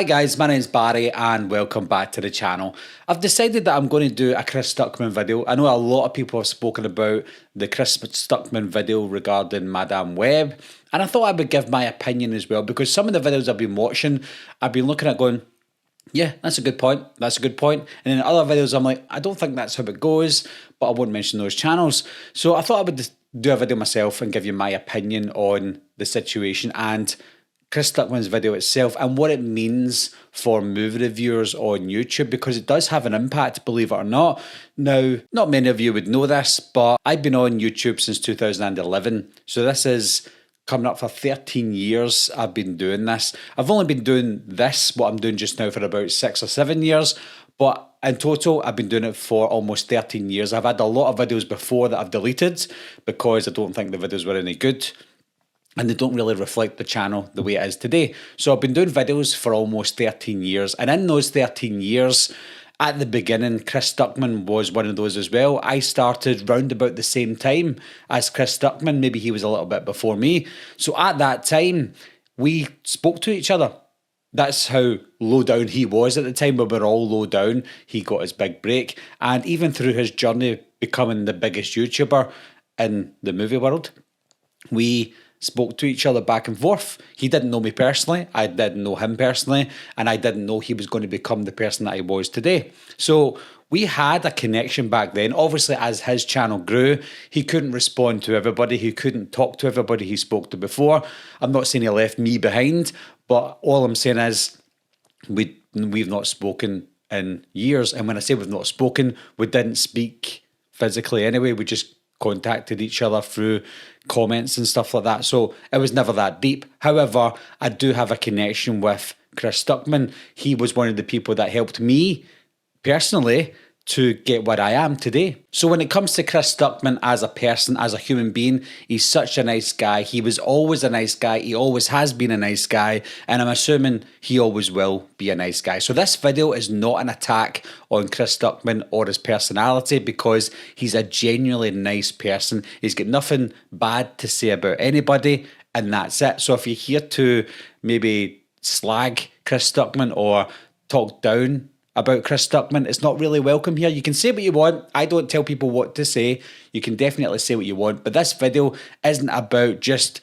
Hi guys, my name's Barry and welcome back to the channel. I've decided that I'm going to do a Chris Stuckmann video. I know a lot of people have spoken about the Chris Stuckmann video regarding Madame Web, and I thought I would give my opinion as well, because some of the videos I've been watching, I've been looking at going, yeah, that's a good point, that's a good point. And in other videos I'm like, I don't think that's how it goes, but I won't mention those channels. So I thought I would just do a video myself and give you my opinion on the situation and Chris Stuckmann's video itself and what it means for movie reviewers on YouTube, because it does have an impact, believe it or not. Now, not many of you would know this, but I've been on YouTube since 2011. So this is coming up for 13 years I've been doing this. I've only been doing this, what I'm doing just now, for about 6 or 7 years. But in total, I've been doing it for almost 13 years. I've had a lot of videos before that I've deleted because I don't think the videos were any good, and they don't really reflect the channel the way it is today. So I've been doing videos for almost 13 years. And in those 13 years, at the beginning, Chris Stuckmann was one of those as well. I started round about the same time as Chris Stuckmann. Maybe he was a little bit before me. So at that time, we spoke to each other. That's how low down he was at the time. We were all low down. He got his big break. And even through his journey becoming the biggest YouTuber in the movie world, we spoke to each other back and forth. He didn't know me personally, I didn't know him personally, and I didn't know he was going to become the person that he was today. So we had a connection back then. Obviously, as his channel grew, he couldn't respond to everybody, he couldn't talk to everybody he spoke to before. I'm not saying he left me behind, but all I'm saying is we've not spoken in years. And when I say we've not spoken, we didn't speak physically anyway, we just contacted each other through comments and stuff like that. So it was never that deep. However, I do have a connection with Chris Stuckmann. He was one of the people that helped me personally to get where I am today. So when it comes to Chris Stuckmann as a person, as a human being, he's such a nice guy. He was always a nice guy. He always has been a nice guy. And I'm assuming he always will be a nice guy. So this video is not an attack on Chris Stuckmann or his personality, because he's a genuinely nice person. He's got nothing bad to say about anybody, and that's it. So if you're here to maybe slag Chris Stuckmann or talk down about Chris Stuckmann, it's not really welcome here. You can say what you want. I don't tell people what to say. You can definitely say what you want, but this video isn't about just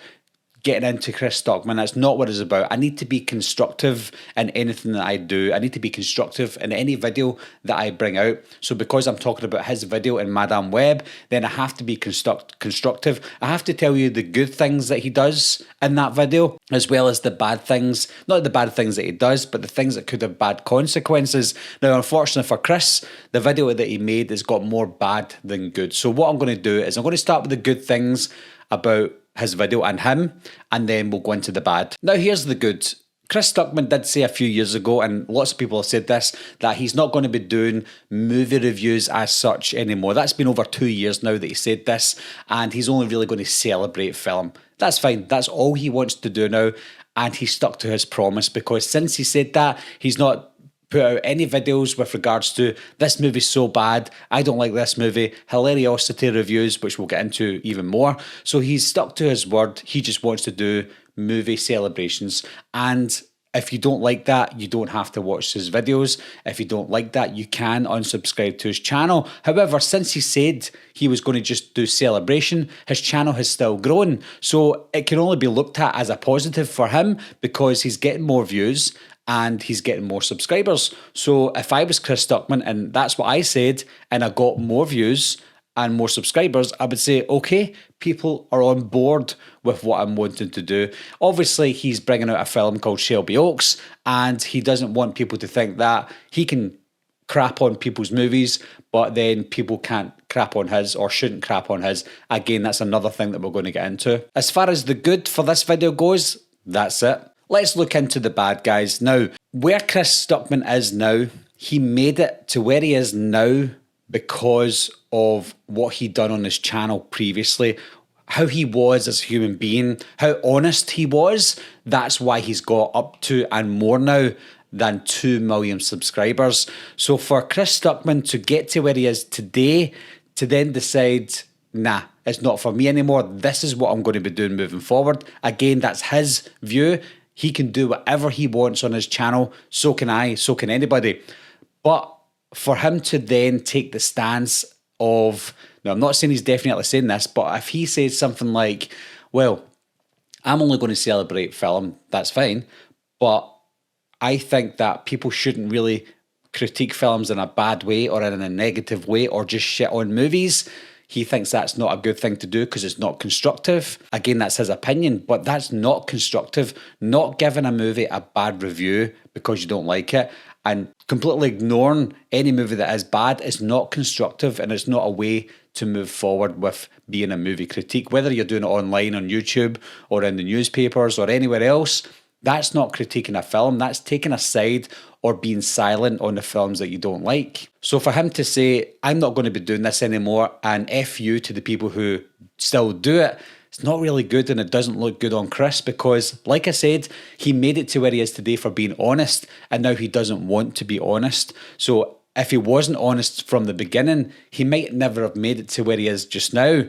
getting into Chris Stuckmann. That's not what it's about. I need to be constructive in anything that I do. I need to be constructive in any video that I bring out. So because I'm talking about his video in Madame Web, then I have to be constructive. I have to tell you the good things that he does in that video, as well as the bad things. Not the bad things that he does, but the things that could have bad consequences. Now, unfortunately for Chris, the video that he made has got more bad than good. So what I'm going to do is I'm going to start with the good things about his video and him, and then we'll go into the bad. Now here's the good. Chris Stuckmann did say a few years ago, and lots of people have said this, that he's not going to be doing movie reviews as such anymore. That's been over 2 years now that he said this, and he's only really going to celebrate film. That's fine, that's all he wants to do now, and he stuck to his promise, because since he said that, he's not put out any videos with regards to this movie's so bad, I don't like this movie, hilariosity reviews, which we'll get into even more. So he's stuck to his word. He just wants to do movie celebrations. And if you don't like that, you don't have to watch his videos. If you don't like that, you can unsubscribe to his channel. However, since he said he was going to just do celebration, his channel has still grown. So it can only be looked at as a positive for him, because he's getting more views and he's getting more subscribers. So if I was Chris Stuckmann and that's what I said, and I got more views and more subscribers, I would say, okay, people are on board with what I'm wanting to do. Obviously, he's bringing out a film called Shelby Oaks, and he doesn't want people to think that he can crap on people's movies, but then people can't crap on his, or shouldn't crap on his. Again, that's another thing that we're going to get into. As far as the good for this video goes, that's it. Let's look into the bad, guys. Now, where Chris Stuckmann is now, he made it to where he is now because of what he'd done on his channel previously, how he was as a human being, how honest he was. That's why he's got up to and more now than 2 million subscribers. So for Chris Stuckmann to get to where he is today, to then decide, nah, it's not for me anymore, this is what I'm going to be doing moving forward. Again, that's his view. He can do whatever he wants on his channel. So can I, so can anybody. But for him to then take the stance of, now I'm not saying he's definitely saying this, but if he says something like, well, I'm only going to celebrate film, that's fine, but I think that people shouldn't really critique films in a bad way or in a negative way or just shit on movies. He thinks that's not a good thing to do because it's not constructive. Again, that's his opinion, but that's not constructive. Not giving a movie a bad review because you don't like it and completely ignoring any movie that is bad is not constructive, and it's not a way to move forward with being a movie critique. Whether you're doing it online on YouTube or in the newspapers or anywhere else, that's not critiquing a film. That's taking a side or being silent on the films that you don't like. So for him to say, I'm not going to be doing this anymore, and F you to the people who still do it, it's not really good, and it doesn't look good on Chris because, like I said, he made it to where he is today for being honest, and now he doesn't want to be honest. So if he wasn't honest from the beginning, he might never have made it to where he is just now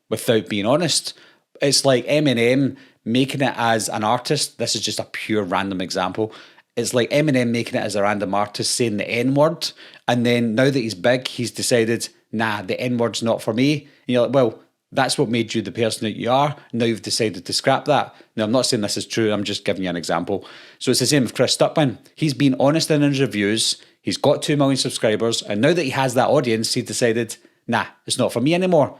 without being honest. It's like Eminem making it as an artist. This is just a pure random example. It's like Eminem making it as a random artist saying the N-word, and then now that he's big, he's decided, nah, the N-word's not for me. And you're like, well, that's what made you the person that you are. Now you've decided to scrap that. Now, I'm not saying this is true. I'm just giving you an example. So it's the same with Chris Stuckmann. He's been honest in his reviews. He's got 2 million subscribers. And now that he has that audience, he decided, nah, it's not for me anymore.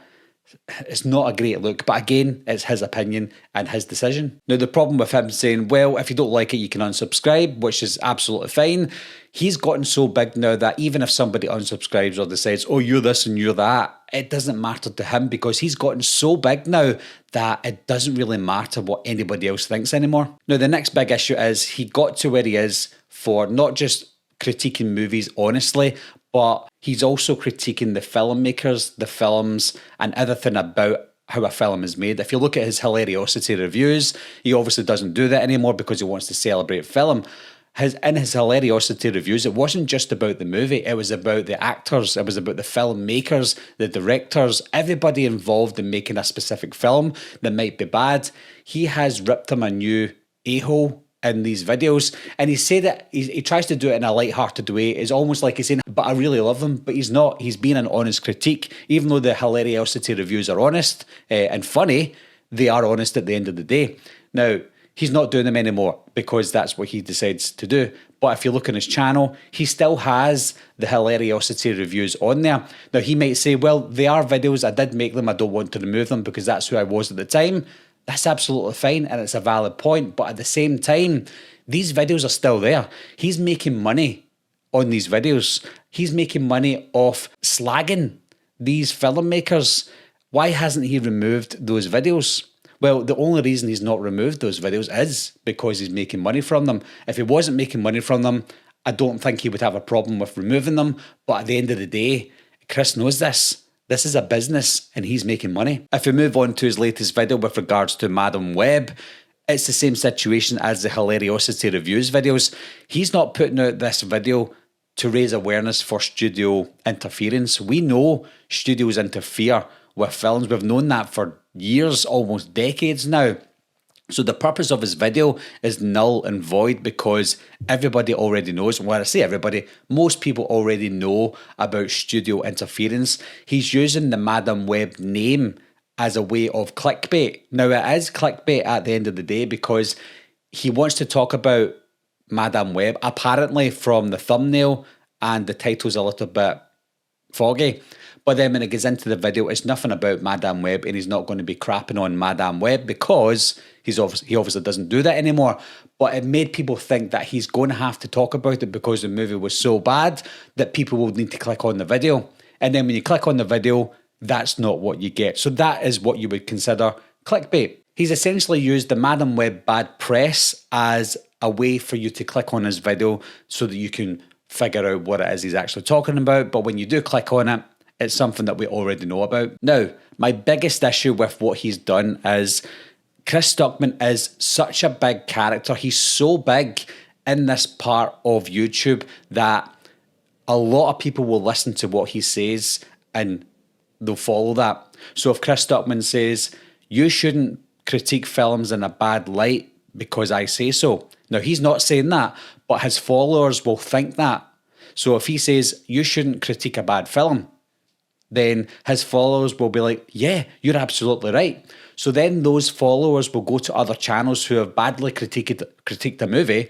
It's not a great look, but again, it's his opinion and his decision. Now, the problem with him saying, well, if you don't like it, you can unsubscribe, which is absolutely fine. He's gotten so big now that even if somebody unsubscribes or decides, oh, you're this and you're that, it doesn't matter to him because he's gotten so big now that it doesn't really matter what anybody else thinks anymore. Now, the next big issue is he got to where he is for not just critiquing movies honestly, but he's also critiquing the filmmakers, the films, and everything about how a film is made. If you look at his hilariosity reviews, he obviously doesn't do that anymore because he wants to celebrate film. In his hilariosity reviews, it wasn't just about the movie, it was about the actors, it was about the filmmakers, the directors, everybody involved in making a specific film that might be bad. He has ripped him a new a-hole in these videos, and he said that he tries to do it in a light-hearted way. It's almost like he's saying, but I really love them, but he's not. He's being an honest critique. Even though the hilariosity reviews are honest and funny, they are honest at the end of the day. Now, he's not doing them anymore because that's what he decides to do. But if you look on his channel, he still has the hilariosity reviews on there. Now, he might say, well, they are videos, I did make them, I don't want to remove them because that's who I was at the time. That's absolutely fine, and it's a valid point. But at the same time, these videos are still there. He's making money on these videos. He's making money off slagging these filmmakers. Why hasn't he removed those videos? Well, the only reason he's not removed those videos is because he's making money from them. If he wasn't making money from them, I don't think he would have a problem with removing them. But at the end of the day, Chris knows this. This is a business and he's making money. If we move on to his latest video with regards to Madam Web, it's the same situation as the hilariosity reviews videos. He's not putting out this video to raise awareness for studio interference. We know studios interfere with films. We've known that for years, almost decades now. So the purpose of his video is null and void because everybody already knows, and when I say everybody, most people already know about studio interference. He's using the Madam Web name as a way of clickbait. Now, it is clickbait at the end of the day because he wants to talk about Madam Web, apparently from the thumbnail, and the title's a little bit foggy. But then when it gets into the video, it's nothing about Madam Web, and he's not going to be crapping on Madam Web because he obviously doesn't do that anymore. But it made people think that he's going to have to talk about it because the movie was so bad that people will need to click on the video. And then when you click on the video, that's not what you get. So that is what you would consider clickbait. He's essentially used the Madam Web bad press as a way for you to click on his video so that you can figure out what it is he's actually talking about. But when you do click on it, it's something that we already know about. Now, my biggest issue with what he's done is Chris Stuckmann is such a big character. He's so big in this part of YouTube that a lot of people will listen to what he says and they'll follow that. So if Chris Stuckmann says, you shouldn't critique films in a bad light because I say so. Now, he's not saying that, but his followers will think that. So if he says, you shouldn't critique a bad film, then his followers will be like, yeah, you're absolutely right. So then those followers will go to other channels who have badly critiqued a movie,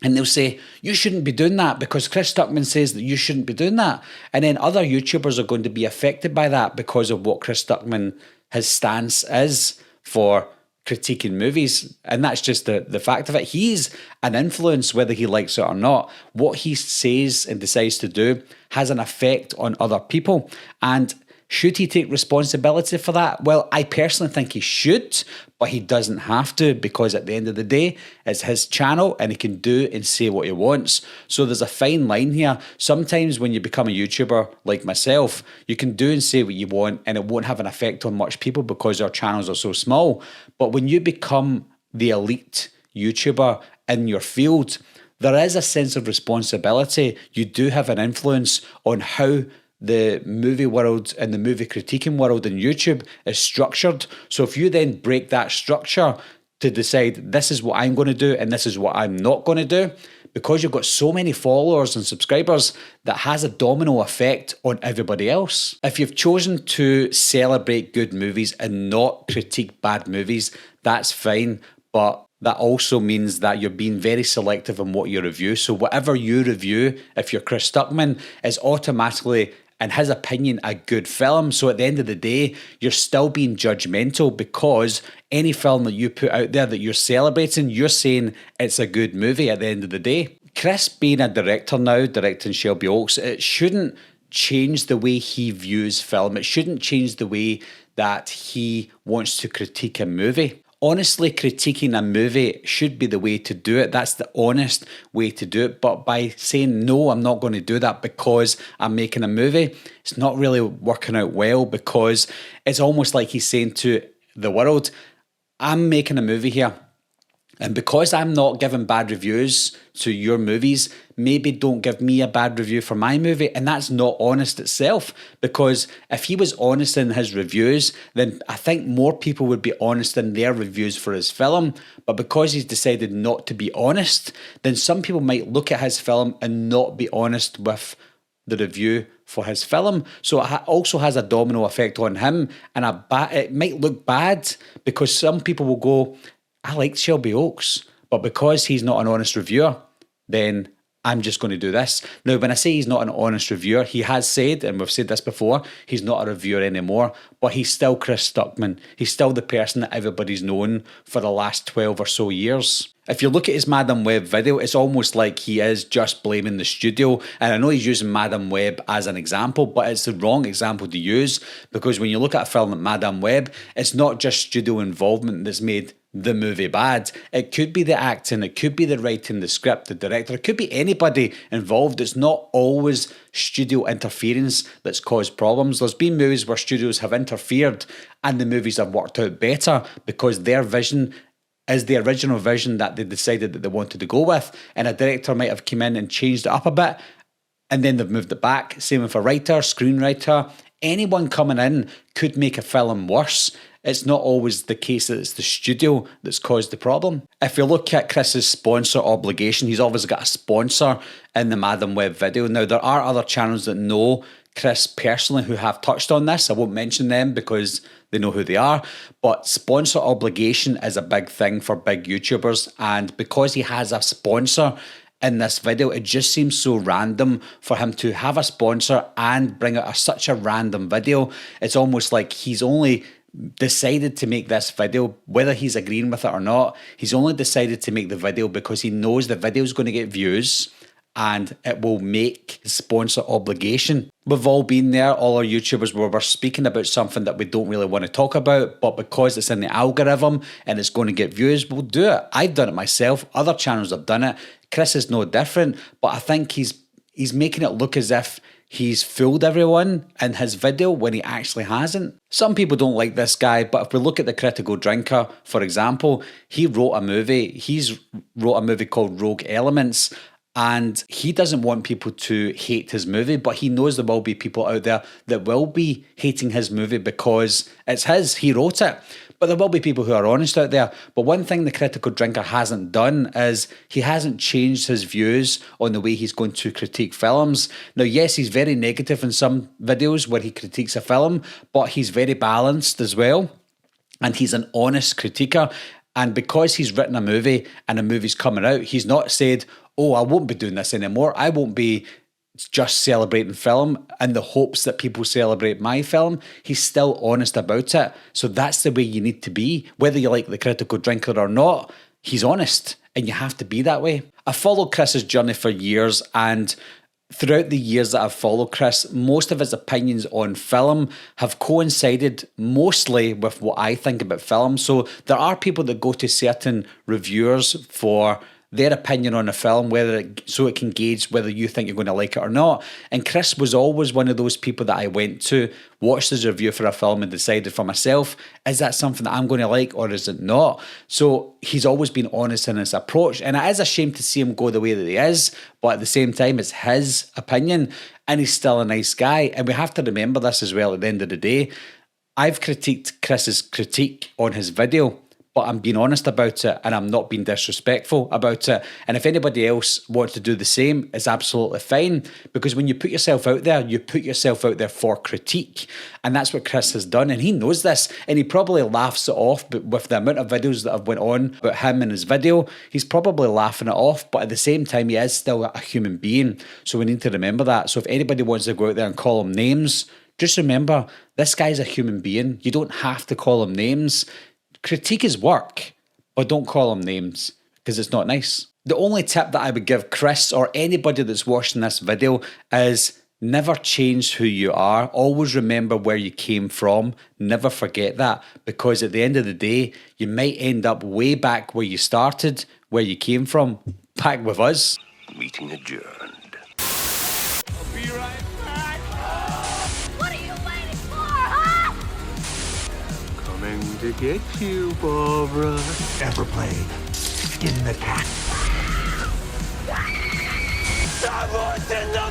and they'll say, you shouldn't be doing that because Chris Stuckmann says that you shouldn't be doing that. And then other YouTubers are going to be affected by that because of what Chris Stuckmann, his stance is for critiquing movies. And that's just the fact of it. He's an influence, whether he likes it or not. What he says and decides to do has an effect on other people. And should he take responsibility for that? Well, I personally think he should, but he doesn't have to, because at the end of the day, it's his channel and he can do and say what he wants. So there's a fine line here. Sometimes when you become a YouTuber like myself, you can do and say what you want and it won't have an effect on much people because our channels are so small. But when you become the elite YouTuber in your field, there is a sense of responsibility. You do have an influence on how the movie world and the movie critiquing world in YouTube is structured. So if you then break that structure to decide this is what I'm going to do and this is what I'm not going to do, because you've got so many followers and subscribers, that has a domino effect on everybody else. If you've chosen to celebrate good movies and not critique bad movies, that's fine, but that also means that you're being very selective in what you review. So whatever you review, if you're Chris Stuckmann, is automatically, in his opinion, a good film. So at the end of the day, you're still being judgmental, because any film that you put out there that you're celebrating, you're saying it's a good movie at the end of the day. Chris being a director now, directing Shelby Oaks, it shouldn't change the way he views film. It shouldn't change the way that he wants to critique a movie. Honestly, critiquing a movie should be the way to do it. That's the honest way to do it. But by saying, no, I'm not going to do that because I'm making a movie, it's not really working out well, because it's almost like he's saying to the world, I'm making a movie here. And because I'm not giving bad reviews to your movies, maybe don't give me a bad review for my movie. And that's not honest itself, because if he was honest in his reviews, then I think more people would be honest in their reviews for his film. But because he's decided not to be honest, then some people might look at his film and not be honest with the review for his film. So it also has a domino effect on him, and it might look bad, because some people will go, I liked Shelby Oaks, but because he's not an honest reviewer, then I'm just going to do this. Now, when I say he's not an honest reviewer, he has said, and we've said this before, he's not a reviewer anymore, but he's still Chris Stuckmann. He's still the person that everybody's known for the last 12 or so years. If you look at his Madam Web video, it's almost like he is just blaming the studio. And I know he's using Madam Web as an example, but it's the wrong example to use, because when you look at a film like Madam Web, it's not just studio involvement that's made the movie bad. It could be the acting, it could be the writing, the script, the director, it could be anybody involved. It's not always studio interference that's caused problems. There's been movies where studios have interfered and the movies have worked out better because their vision is the original vision that they decided that they wanted to go with, and a director might have come in and changed it up a bit and then they've moved it back. Same with a writer, screenwriter. Anyone coming in could make a film worse. It's not always the case that it's the studio that's caused the problem. If you look at Chris's sponsor obligation, he's obviously got a sponsor in the Madam Web video. Now, there are other channels that know Chris personally who have touched on this. I won't mention them because they know who they are. But sponsor obligation is a big thing for big YouTubers. And because he has a sponsor in this video, it just seems so random for him to have a sponsor and bring out such a random video. It's almost like he's only decided to make this video, whether he's agreeing with it or not. He's only decided to make the video because he knows the video is going to get views and it will make the sponsor obligation. We've all been there, all our YouTubers, where we're speaking about something that we don't really want to talk about, but because it's in the algorithm and it's going to get views, we'll do it. I've done it myself. Other channels have done it. Chris is no different, but I think he's making it look as if he's fooled everyone in his video when he actually hasn't. Some people don't like this guy, but if we look at The Critical Drinker, for example, he wrote a movie. He's wrote a movie called Rogue Elements, And he doesn't want people to hate his movie, but he knows there will be people out there that will be hating his movie because it's his, he wrote it. But there will be people who are honest out there. But one thing the critical drinker hasn't done is he hasn't changed his views on the way he's going to critique films. Now, yes, he's very negative in some videos where he critiques a film, but he's very balanced as well. And he's an honest critiquer. And because he's written a movie and a movie's coming out, he's not said, oh, I won't be doing this anymore. I won't be just celebrating film in the hopes that people celebrate my film. He's still honest about it. So that's the way you need to be. Whether you like the critical drinker or not, he's honest and you have to be that way. I followed Chris's journey for years, and throughout the years that I've followed Chris, most of his opinions on film have coincided mostly with what I think about film. So there are people that go to certain reviewers for their opinion on a film, so it can gauge whether you think you're going to like it or not. And Chris was always one of those people that I went to, watched his review for a film and decided for myself, is that something that I'm going to like or is it not? So he's always been honest in his approach, and it is a shame to see him go the way that he is, but at the same time, it's his opinion and he's still a nice guy. And we have to remember this as well at the end of the day. I've critiqued Chris's critique on his video, but I'm being honest about it and I'm not being disrespectful about it. And if anybody else wants to do the same, it's absolutely fine, because when you put yourself out there, you put yourself out there for critique. And that's what Chris has done, and he knows this, and he probably laughs it off. But with the amount of videos that have went on about him and his video, he's probably laughing it off, but at the same time, he is still a human being. So we need to remember that. So if anybody wants to go out there and call him names, just remember, this guy's a human being. You don't have to call him names. Critique his work, but don't call him names because it's not nice. The only tip that I would give Chris or anybody that's watching this video is never change who you are. Always remember where you came from. Never forget that, because at the end of the day, you might end up way back where you started, where you came from, back with us. Meeting adjourned. I'll be right back. What are you waiting for, huh? Coming to get you, Barbara. Ever played Skin the Cat? Someone's in the